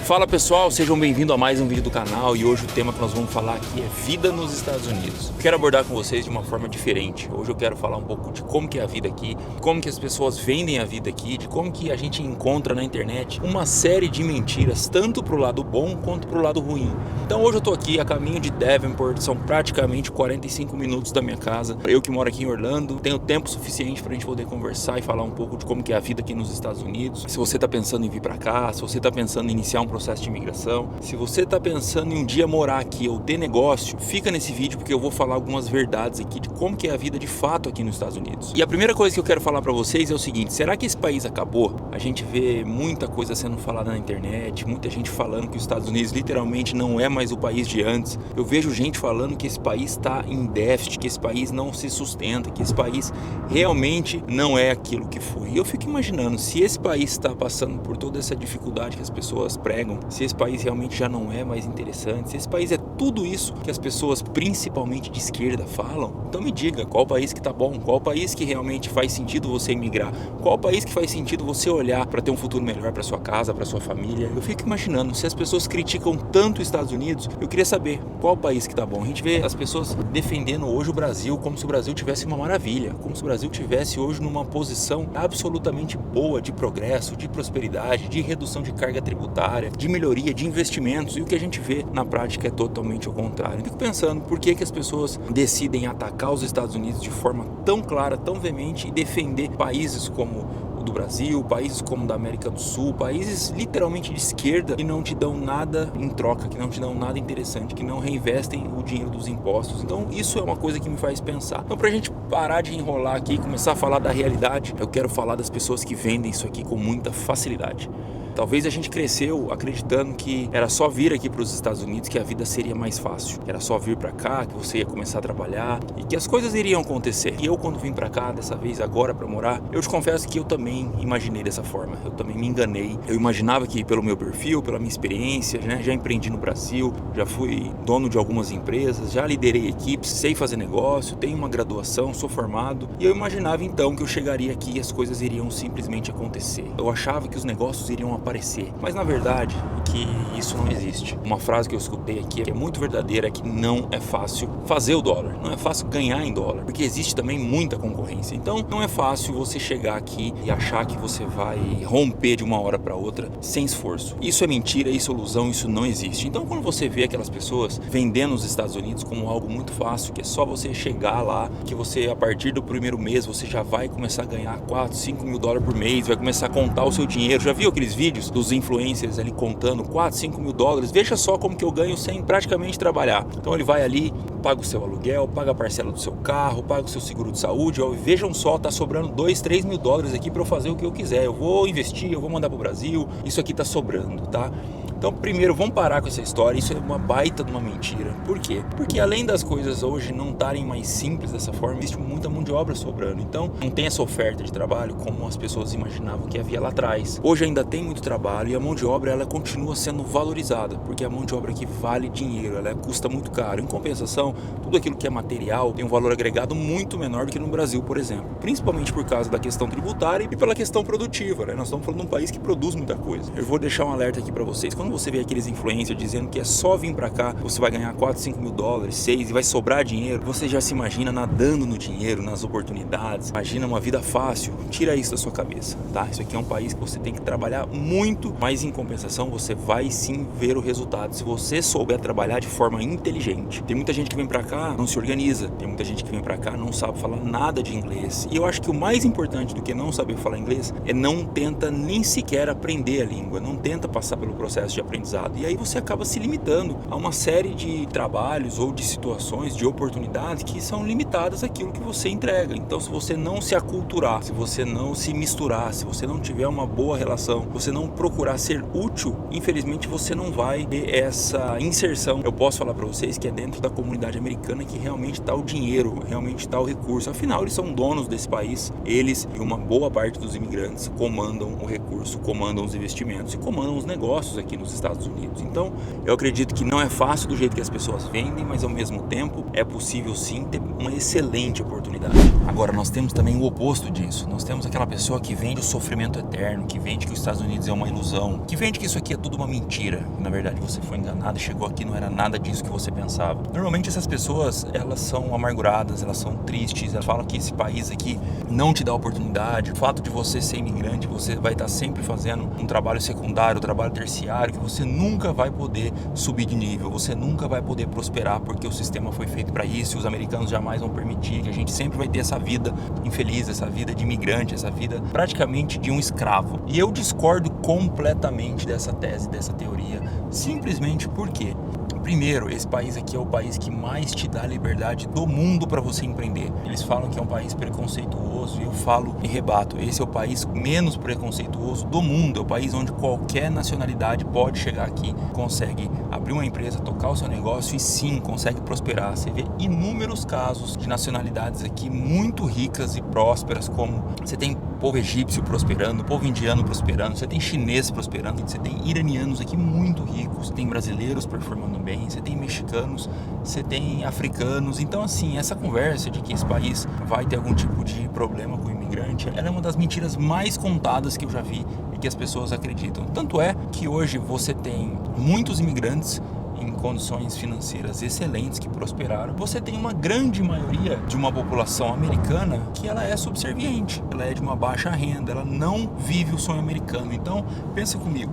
Fala pessoal, sejam bem-vindos a mais um vídeo do canal e hoje o tema que nós vamos falar aqui é vida nos Estados Unidos. Eu quero abordar com vocês de uma forma diferente. Hoje eu quero falar um pouco de como que é a vida aqui, como que as pessoas vendem a vida aqui, de como que a gente encontra na internet uma série de mentiras, tanto pro lado bom quanto pro lado ruim. Então hoje eu tô aqui a caminho de Davenport, são praticamente 45 minutos da minha casa. Eu que moro aqui em Orlando, tenho tempo suficiente pra gente poder conversar e falar um pouco de como que é a vida aqui nos Estados Unidos. Se você tá pensando em vir pra cá, se você tá pensando em iniciar um processo de imigração, se você está pensando em um dia morar aqui ou ter negócio, fica nesse vídeo porque eu vou falar algumas verdades aqui de como que é a vida de fato aqui nos Estados Unidos. E a primeira coisa que eu quero falar para vocês é o seguinte: será que esse país acabou? A gente vê muita coisa sendo falada na internet, muita gente falando que os Estados Unidos literalmente não é mais o país de antes. Eu vejo gente falando que esse país está em déficit, que esse país não se sustenta, que esse país realmente não é aquilo que foi. E eu fico imaginando, se esse país está passando por toda essa dificuldade que as pessoas pregam, se esse país realmente já não é mais interessante, se esse país é tudo isso que as pessoas, principalmente de esquerda, falam, então me diga, qual país que tá bom, qual país que realmente faz sentido você emigrar, qual país que faz sentido você olhar para ter um futuro melhor para sua casa, para sua família. Eu fico imaginando, se as pessoas criticam tanto os Estados Unidos, eu queria saber qual país que tá bom. A gente vê as pessoas defendendo hoje o Brasil como se o Brasil tivesse uma maravilha, como se o Brasil tivesse hoje numa posição absolutamente boa de progresso, de prosperidade, de redução de carga tributária, de melhoria de investimentos, e o que a gente vê na prática é totalmente o contrário. Eu fico pensando, por que as pessoas decidem atacar os Estados Unidos de forma tão clara, tão veemente, e defender países como o do Brasil, países como o da América do Sul, países literalmente de esquerda, que não te dão nada em troca, que não te dão nada interessante, que não reinvestem o dinheiro dos impostos. Então isso é uma coisa que me faz pensar. Então, pra gente parar de enrolar aqui e começar a falar da realidade, eu quero falar das pessoas que vendem isso aqui com muita facilidade. Talvez a gente cresceu acreditando que era só vir aqui para os Estados Unidos que a vida seria mais fácil. Era só vir para cá que você ia começar a trabalhar e que as coisas iriam acontecer. E eu, quando vim para cá, dessa vez agora para morar, eu te confesso que eu também imaginei dessa forma. Eu também me enganei. Eu imaginava que pelo meu perfil, pela minha experiência, né, já empreendi no Brasil, já fui dono de algumas empresas, já liderei equipes, sei fazer negócio, tenho uma graduação, sou formado. E eu imaginava então que eu chegaria aqui e as coisas iriam simplesmente acontecer. Eu achava que os negócios iriam aparecer, mas na verdade que isso não existe. Uma frase que eu escutei aqui que é muito verdadeira, é que não é fácil fazer o dólar, não é fácil ganhar em dólar, porque existe também muita concorrência. Então não é fácil você chegar aqui e achar que você vai romper de uma hora para outra sem esforço. Isso é mentira, isso é ilusão, isso não existe. Então quando você vê aquelas pessoas vendendo os Estados Unidos como algo muito fácil, que é só você chegar lá, que você a partir do primeiro mês você já vai começar a ganhar 4, 5 mil dólares por mês, vai começar a contar o seu dinheiro. Já viu aqueles vídeos dos influencers ali contando 4, 5 mil dólares, veja só como que eu ganho sem praticamente trabalhar. Então ele vai ali, paga o seu aluguel, paga a parcela do seu carro, paga o seu seguro de saúde, ó, vejam só, tá sobrando 2, 3 mil dólares aqui para eu fazer o que eu quiser, eu vou investir, eu vou mandar pro Brasil, isso aqui tá sobrando, tá? Então primeiro vamos parar com essa história, isso é uma baita de uma mentira. Por quê? Porque além das coisas hoje não estarem mais simples dessa forma, existe muita mão de obra sobrando, então não tem essa oferta de trabalho como as pessoas imaginavam que havia lá atrás. Hoje ainda tem muito trabalho e a mão de obra ela continua sendo valorizada, porque a mão de obra aqui vale dinheiro, ela custa muito caro. Em compensação, tudo aquilo que é material tem um valor agregado muito menor do que no Brasil, por exemplo, principalmente por causa da questão tributária e pela questão produtiva, né? Nós estamos falando de um país que produz muita coisa. Eu vou deixar um alerta aqui para vocês: quando você vê aqueles influencers dizendo que é só vir para cá, você vai ganhar 4, 5 mil dólares, 6 e vai sobrar dinheiro, você já se imagina nadando no dinheiro, nas oportunidades, imagina uma vida fácil. Tira isso da sua cabeça, tá? Isso aqui é um país que você tem que trabalhar muito, mas em compensação você vai sim ver o resultado se você souber trabalhar de forma inteligente. Tem muita gente que vem pra cá, não se organiza, tem muita gente que vem pra cá, não sabe falar nada de inglês, e eu acho que o mais importante do que não saber falar inglês é não tenta nem sequer aprender a língua, não tenta passar pelo processo de aprendizado, e aí você acaba se limitando a uma série de trabalhos ou de situações, de oportunidades que são limitadas àquilo que você entrega. Então se você não se aculturar, se você não se misturar, se você não tiver uma boa relação, você não procurar ser útil, infelizmente você não vai ter essa inserção. Eu posso falar para vocês que é dentro da comunidade americana que realmente está o dinheiro, realmente está o recurso. Afinal, eles são donos desse país, eles e uma boa parte dos imigrantes comandam o recurso, comandam os investimentos e comandam os negócios aqui nos os Estados Unidos. Então, eu acredito que não é fácil do jeito que as pessoas vendem, mas ao mesmo tempo é possível sim ter uma excelente oportunidade. Agora, nós temos também o oposto disso. Nós temos aquela pessoa que vende o sofrimento eterno, que vende que os Estados Unidos é uma ilusão, que vende que isso aqui é tudo uma mentira. Na verdade, você foi enganado e chegou aqui, não era nada disso que você pensava. Normalmente essas pessoas, elas são amarguradas, elas são tristes, elas falam que esse país aqui não te dá oportunidade. O fato de você ser imigrante, você vai estar sempre fazendo um trabalho secundário, um trabalho terciário, que você nunca vai poder subir de nível, você nunca vai poder prosperar, porque o sistema foi feito para isso, e os americanos jamais vão permitir, que a gente sempre vai ter essa vida infeliz, essa vida de imigrante, essa vida praticamente de um escravo. E eu discordo completamente dessa tese, dessa teoria, simplesmente porque, primeiro, esse país aqui é o país que mais te dá liberdade do mundo para você empreender. Eles falam que é um país preconceituoso e eu falo e rebato. Esse é o país menos preconceituoso do mundo. É o país onde qualquer nacionalidade pode chegar aqui, consegue abrir uma empresa, tocar o seu negócio e sim, consegue prosperar. Você vê inúmeros casos de nacionalidades aqui muito ricas e prósperas, como você tem povo egípcio prosperando, povo indiano prosperando, você tem chinês prosperando, você tem iranianos aqui muito ricos, tem brasileiros performando bem, você tem mexicanos, você tem africanos. Então assim, essa conversa de que esse país vai ter algum tipo de problema com o imigrante, ela é uma das mentiras mais contadas que eu já vi e que as pessoas acreditam. Tanto é que hoje você tem muitos imigrantes em condições financeiras excelentes que prosperaram. Você tem uma grande maioria de uma população americana que ela é subserviente, ela é de uma baixa renda, ela não vive o sonho americano. Então pensa comigo,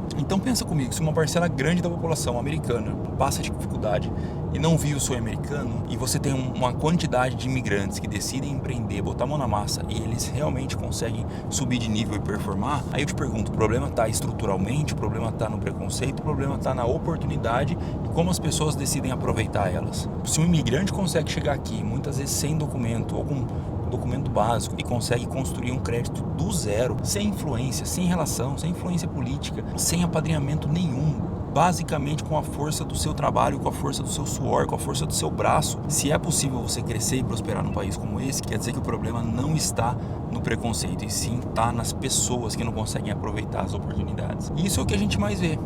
se uma parcela grande da população americana passa dificuldade e não vive o sonho americano, e você tem uma quantidade de imigrantes que decidem empreender, botar a mão na massa, e eles realmente conseguem subir de nível e performar, aí eu te pergunto, o problema está estruturalmente, o problema está no preconceito, o problema está na oportunidade e como as pessoas decidem aproveitar elas. Se um imigrante consegue chegar aqui, muitas vezes sem documento, ou com documento básico, e consegue construir um crédito do zero, sem influência, sem relação, sem influência política, sem apadrinhamento nenhum, basicamente com a força do seu trabalho, com a força do seu suor, com a força do seu braço. Se é possível você crescer e prosperar num país como esse, quer dizer que o problema não está no preconceito, e sim está nas pessoas que não conseguem aproveitar as oportunidades. E isso é o que a gente mais vê.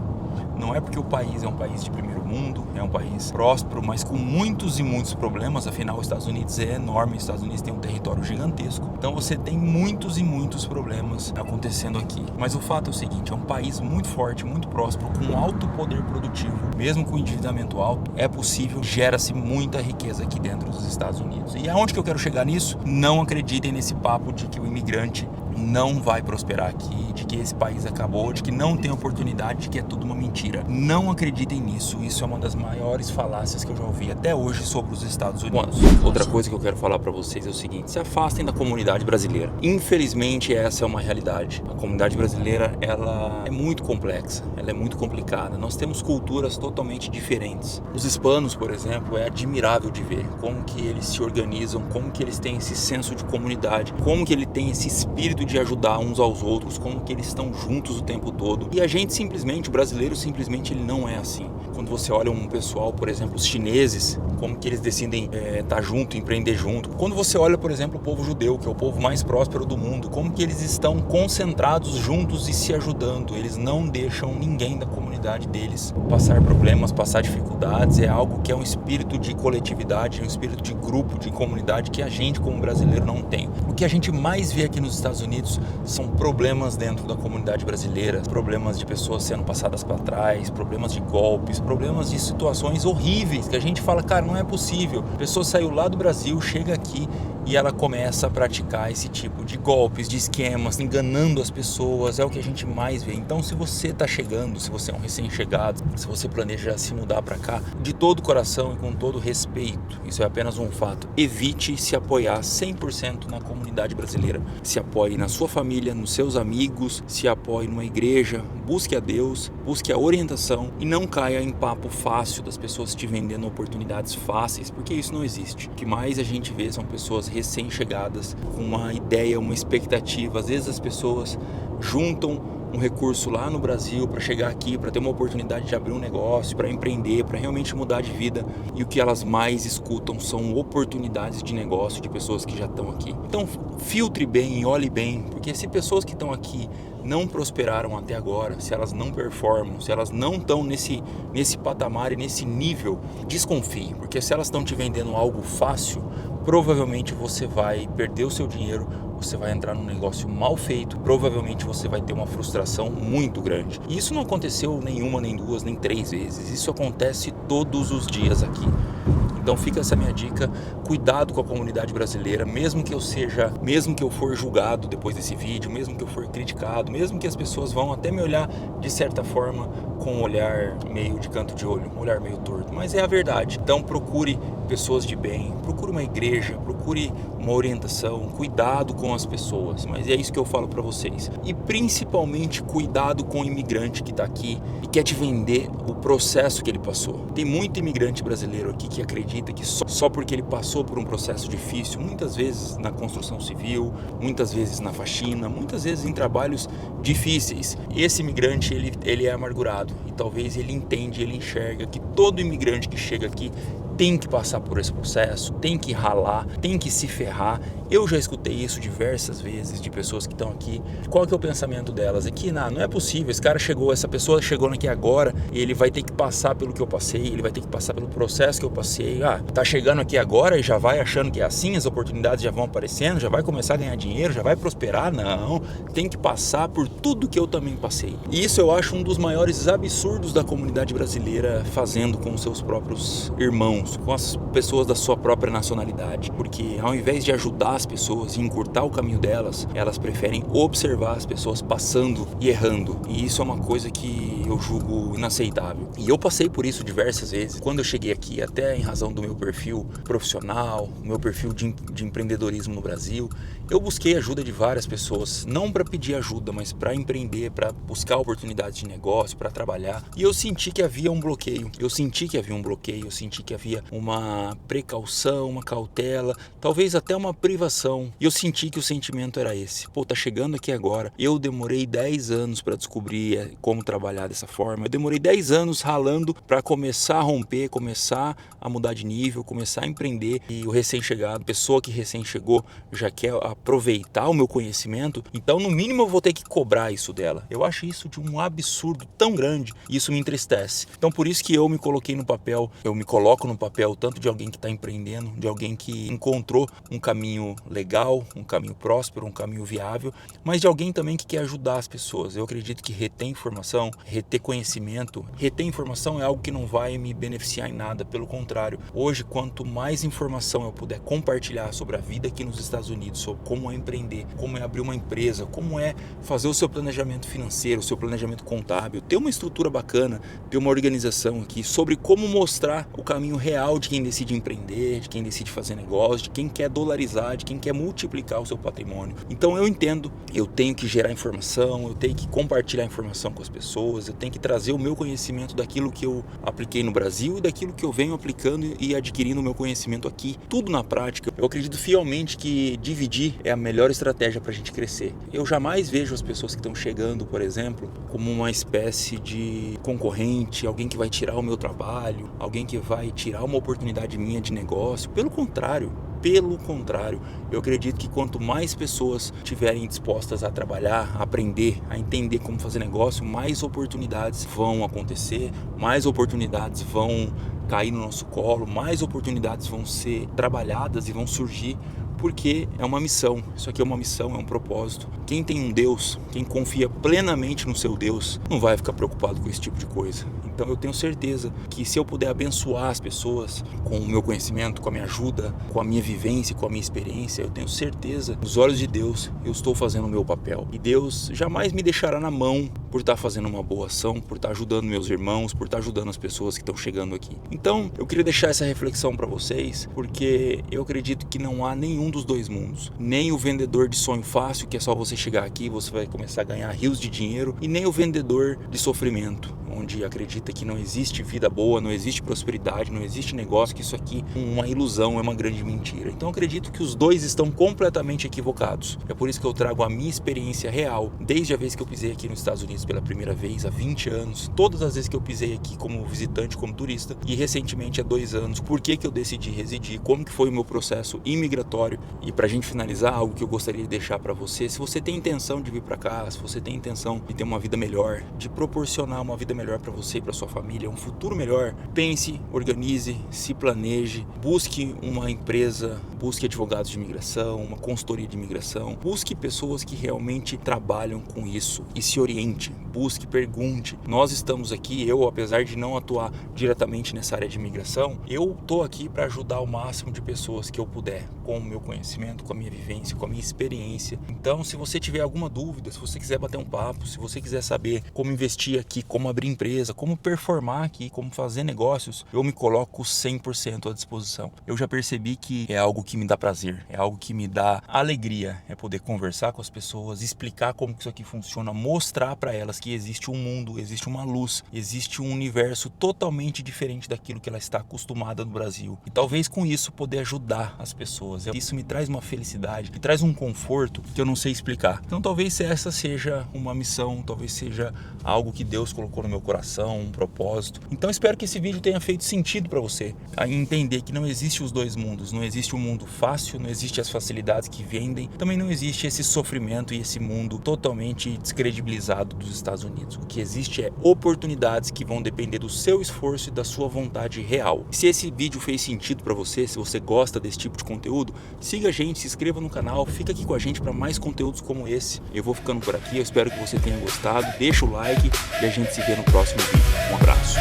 Não é porque o país é um país de primeiro mundo, é um país próspero, mas com muitos e muitos problemas. Afinal, os Estados Unidos é enorme, os Estados Unidos tem um território gigantesco. Então você tem muitos e muitos problemas acontecendo aqui. Mas o fato é o seguinte, é um país muito forte, muito próspero, com alto poder produtivo. Mesmo com endividamento alto, é possível, gera-se muita riqueza aqui dentro dos Estados Unidos. E aonde que eu quero chegar nisso? Não acreditem nesse papo de que o imigrante não vai prosperar aqui, de que esse país acabou, de que não tem oportunidade, de que é tudo uma mentira. Não acreditem nisso, isso é uma das maiores falácias que eu já ouvi até hoje sobre os Estados Unidos. Outra coisa que eu quero falar para vocês é o seguinte, se afastem da comunidade brasileira. Infelizmente essa é uma realidade. A comunidade brasileira, ela é muito complexa, ela é muito complicada. Nós temos culturas totalmente diferentes. Os hispanos, por exemplo, é admirável de ver como que eles se organizam, como que eles têm esse senso de comunidade, como que ele tem esse espírito de ajudar uns aos outros, como que eles estão juntos o tempo todo. E a gente simplesmente, o brasileiro simplesmente ele não é assim. Quando você olha um pessoal, por exemplo, os chineses, como que eles decidem estar junto, empreender junto. Quando você olha, por exemplo, o povo judeu, que é o povo mais próspero do mundo, como que eles estão concentrados juntos e se ajudando. Eles não deixam ninguém da comunidade deles passar problemas, passar dificuldades. É algo que é um espírito de coletividade, é um espírito de grupo, de comunidade que a gente como brasileiro não tem. O que a gente mais vê aqui nos Estados Unidos são problemas dentro da comunidade brasileira, problemas de pessoas sendo passadas para trás, problemas de golpes, problemas de situações horríveis que a gente fala, cara, não é possível. A pessoa saiu lá do Brasil, chega aqui e ela começa a praticar esse tipo de golpes, de esquemas, enganando as pessoas, é o que a gente mais vê. Então, se você está chegando, se você é um recém-chegado, se você planeja se mudar para cá, de todo o coração e com todo respeito, isso é apenas um fato, evite se apoiar 100% na comunidade brasileira. Se apoie na sua família, nos seus amigos, se apoie numa igreja, busque a Deus, busque a orientação e não caia em papo fácil das pessoas te vendendo oportunidades fáceis, porque isso não existe. O que mais a gente vê são pessoas recém-chegadas com uma ideia, uma expectativa. Às vezes as pessoas juntam um recurso lá no Brasil para chegar aqui, para ter uma oportunidade de abrir um negócio, para empreender, para realmente mudar de vida. E o que elas mais escutam são oportunidades de negócio de pessoas que já estão aqui. Então filtre bem, olhe bem, porque se pessoas que estão aqui não prosperaram até agora, se elas não performam, se elas não estão nesse patamar e nesse nível, desconfie, porque se elas estão te vendendo algo fácil, provavelmente você vai perder o seu dinheiro, você vai entrar num negócio mal feito, provavelmente você vai ter uma frustração muito grande. E isso não aconteceu nenhuma, nem duas, nem três vezes, isso acontece todos os dias aqui. Então fica essa minha dica, cuidado com a comunidade brasileira, mesmo que eu for julgado depois desse vídeo, mesmo que eu for criticado, mesmo que as pessoas vão até me olhar de certa forma com um olhar meio de canto de olho, um olhar meio torto, mas é a verdade. Então procure pessoas de bem, procure uma igreja, procure uma orientação, cuidado com as pessoas, mas é isso que eu falo para vocês. E principalmente cuidado com o imigrante que está aqui e quer te vender o processo que ele passou. Tem muito imigrante brasileiro aqui que acredita que só porque ele passou por um processo difícil, muitas vezes na construção civil, muitas vezes na faxina, muitas vezes em trabalhos difíceis, esse imigrante ele é amargurado e talvez ele entende, ele enxerga que todo imigrante que chega aqui tem que passar por esse processo, tem que ralar, tem que se ferrar. Eu já escutei isso diversas vezes de pessoas que estão aqui. Qual que é o pensamento delas? É que não é possível, essa pessoa chegou aqui agora e ele vai ter que passar pelo que eu passei, ele vai ter que passar pelo processo que eu passei. Tá chegando aqui agora e já vai achando que é assim, as oportunidades já vão aparecendo, já vai começar a ganhar dinheiro, já vai prosperar. Não, tem que passar por tudo que eu também passei. E isso eu acho um dos maiores absurdos da comunidade brasileira fazendo com os seus próprios irmãos, com as pessoas da sua própria nacionalidade, porque ao invés de ajudar as pessoas e encurtar o caminho delas, elas preferem observar as pessoas passando e errando, e isso é uma coisa que eu julgo inaceitável. E eu passei por isso diversas vezes, quando eu cheguei aqui, até em razão do meu perfil profissional, meu perfil de empreendedorismo no Brasil, eu busquei ajuda de várias pessoas, não para pedir ajuda, mas para empreender, para buscar oportunidades de negócio, para trabalhar, e eu senti que havia um bloqueio, eu senti que havia uma precaução, uma cautela, talvez até uma privação. E eu senti que o sentimento era esse. Tá chegando aqui agora. Eu demorei 10 anos para descobrir como trabalhar dessa forma. Eu demorei 10 anos ralando para começar a romper, começar a mudar de nível, começar a empreender. E o recém-chegado, pessoa que recém chegou, já quer aproveitar o meu conhecimento. Então, no mínimo, eu vou ter que cobrar isso dela. Eu acho isso de um absurdo tão grande. E isso me entristece. Então, por isso que eu me coloquei no papel, eu me coloco no papel tanto de alguém que está empreendendo, de alguém que encontrou um caminho legal, um caminho próspero, um caminho viável, mas de alguém também que quer ajudar as pessoas. Eu acredito que reter informação, reter conhecimento, reter informação é algo que não vai me beneficiar em nada, pelo contrário. Hoje, quanto mais informação eu puder compartilhar sobre a vida aqui nos Estados Unidos, sobre como é empreender, como é abrir uma empresa, como é fazer o seu planejamento financeiro, o seu planejamento contábil, ter uma estrutura bacana, ter uma organização aqui, sobre como mostrar o caminho real de quem decide empreender, de quem decide fazer negócio, de quem quer dolarizar, de quem quer multiplicar o seu patrimônio. Então eu entendo, eu tenho que gerar informação, eu tenho que compartilhar informação com as pessoas, eu tenho que trazer o meu conhecimento daquilo que eu apliquei no Brasil e daquilo que eu venho aplicando e adquirindo o meu conhecimento aqui, tudo na prática. Eu acredito fielmente que dividir é a melhor estratégia para a gente crescer. Eu jamais vejo as pessoas que estão chegando, por exemplo, como uma espécie de concorrente, alguém que vai tirar o meu trabalho, alguém que vai tirar uma oportunidade minha de negócio. Pelo contrário, eu acredito que quanto mais pessoas estiverem dispostas a trabalhar, a aprender, a entender como fazer negócio, mais oportunidades vão acontecer, mais oportunidades vão cair no nosso colo, mais oportunidades vão ser trabalhadas e vão surgir, porque é uma missão. Isso aqui é uma missão, é um propósito. Quem tem um Deus, quem confia plenamente no seu Deus, não vai ficar preocupado com esse tipo de coisa. Então eu tenho certeza que se eu puder abençoar as pessoas com o meu conhecimento, com a minha ajuda, com a minha vivência, com a minha experiência, eu tenho certeza, nos olhos de Deus, eu estou fazendo o meu papel. E Deus jamais me deixará na mão por estar fazendo uma boa ação, por estar ajudando meus irmãos, por estar ajudando as pessoas que estão chegando aqui. Então eu queria deixar essa reflexão para vocês, porque eu acredito que não há nenhum dos dois mundos. Nem o vendedor de sonho fácil, que é só você chegar aqui, você vai começar a ganhar rios de dinheiro, e nem o vendedor de sofrimento. onde acredita que não existe vida boa, não existe prosperidade, não existe negócio, que isso aqui é uma ilusão, é uma grande mentira. Então acredito que os dois estão completamente equivocados. É por isso que eu trago a minha experiência real, desde a vez que eu pisei aqui nos Estados Unidos pela primeira vez, há 20 anos, todas as vezes que eu pisei aqui como visitante, como turista, e recentemente há 2 anos, por que eu decidi residir, como que foi o meu processo imigratório. E pra gente finalizar, algo que eu gostaria de deixar para você, se você tem intenção de vir para cá, se você tem intenção de ter uma vida melhor, de proporcionar uma vida melhor para você e para sua família, um futuro melhor, pense, organize, se planeje, busque uma empresa, busque advogados de imigração, uma consultoria de imigração, busque pessoas que realmente trabalham com isso e se oriente, busque, pergunte. Nós estamos aqui, eu, apesar de não atuar diretamente nessa área de imigração, eu tô aqui para ajudar o máximo de pessoas que eu puder, com o meu conhecimento, com a minha vivência, com a minha experiência. Então, se você tiver alguma dúvida, se você quiser bater um papo, se você quiser saber como investir aqui, como abrir empresa, como performar aqui, como fazer negócios, eu me coloco 100% à disposição. Eu já percebi que é algo que me dá prazer, é algo que me dá alegria, é poder conversar com as pessoas, explicar como que isso aqui funciona, mostrar para elas que existe um mundo, existe uma luz, existe um universo totalmente diferente daquilo que ela está acostumada no Brasil. E talvez com isso poder ajudar as pessoas. Isso me traz uma felicidade, me traz um conforto que eu não sei explicar. Então talvez essa seja uma missão, talvez seja algo que Deus colocou no meu coração, um propósito. Então espero que esse vídeo tenha feito sentido para você, a entender que não existe os dois mundos, não existe um mundo fácil, não existe as facilidades que vendem, também não existe esse sofrimento e esse mundo totalmente descredibilizado dos Estados Unidos. O que existe é oportunidades que vão depender do seu esforço e da sua vontade real. Se esse vídeo fez sentido para você, se você gosta desse tipo de conteúdo, siga a gente, se inscreva no canal, fica aqui com a gente para mais conteúdos como esse. Eu vou ficando por aqui, eu espero que você tenha gostado, deixa o like e a gente se vê no próximo vídeo. Um abraço.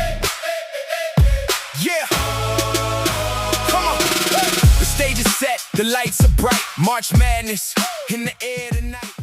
Yeah. Come on. The stage is set, the lights are bright. March Madness in the air tonight.